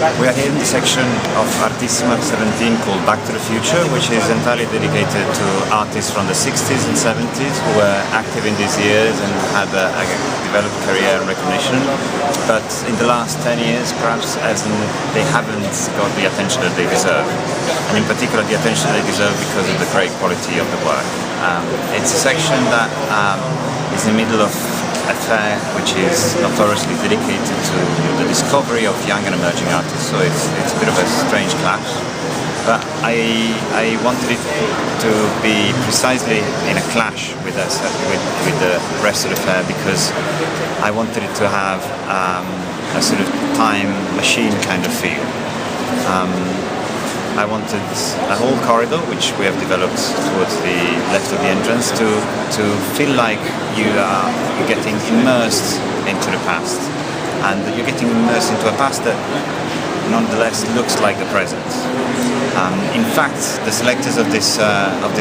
We are here in the section of Artissima 17 called Back to the Future, which is entirely dedicated to artists from the 60s and 70s who were active in these years and had a developed career and recognition. But in the last 10 years, perhaps, they haven't got the attention that they deserve. And in particular, the attention they deserve because of the great quality of the work. It's a section that is in the middle of a fair which is notoriously dedicated to the discovery of young and emerging artists, so it's a bit of a strange clash. But I wanted it to be precisely in a clash with the rest of the fair, because I wanted it to have a sort of time machine kind of feel. I wanted a whole corridor, which we have developed towards the left of the entrance, to feel like you're getting immersed into the past, and you're getting immersed into a past that nonetheless looks like the present. In fact, the selectors of this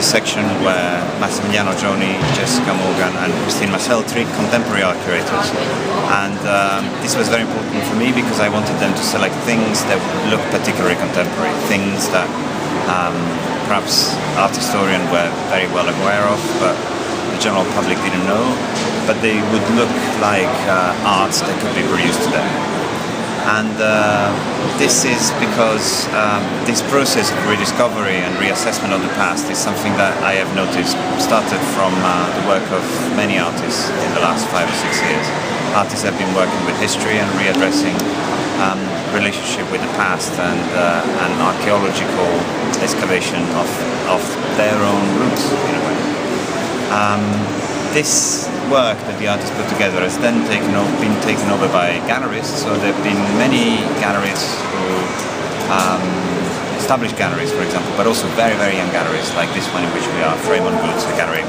section were Massimiliano Gioni, Jessica Morgan and Christine Marcel, three contemporary art curators. And this was very important for me because I wanted them to select things that look particularly contemporary, things that perhaps art historians were very well aware of, but the general public didn't know, but they would look like art that could be produced today. And this is because this process of rediscovery and reassessment of the past is something that I have noticed started from the work of many artists in the last 5 or 6 years. Artists have been working with history and readdressing relationship with the past and archaeological excavation of their own roots, in a way. This work that the artists put together has then been taken over by galleries. So there have been many galleries who established galleries, for example, but also very, very young galleries like this one in which we are, Frame on Goods, a gallery,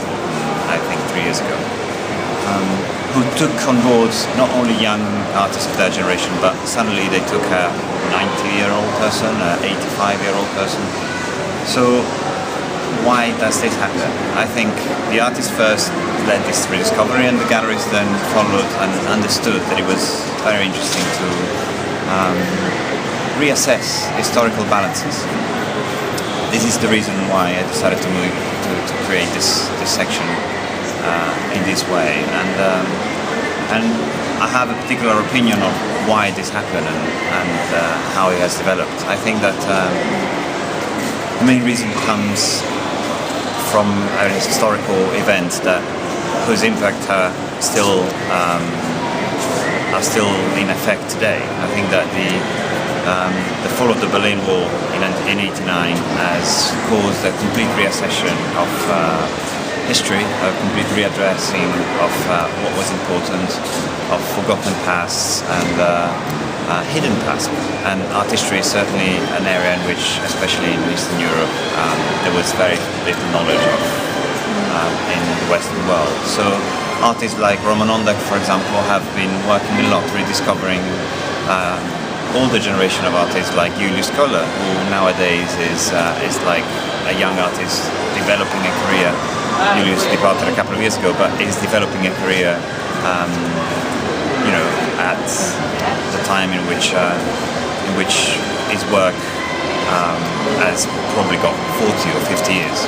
I think 3 years ago, who took on board not only young artists of their generation, but suddenly they took a 90-year-old person, an 85-year-old person. So why does this happen? I think the artists first led this rediscovery, and the galleries then followed and understood that it was very interesting to reassess historical balances. This is the reason why I decided to create this section in this way, and I have a particular opinion of why this happened and how it has developed. I think that the main reason comes from a historical event whose impact are still in effect today. I think that the fall of the Berlin Wall in 1989 has caused a complete reassessment of history, a complete readdressing of what was important, of forgotten pasts and hidden past. And art history is certainly an area in which, especially in Eastern Europe, there was very little knowledge of in the Western world. So artists like Roman Ondak, for example, have been working a lot rediscovering older generation of artists like Julius Koller, who nowadays is like a young artist developing a career. Julius departed a couple of years ago, but is developing a career at the time in which his work has probably got 40 or 50 years.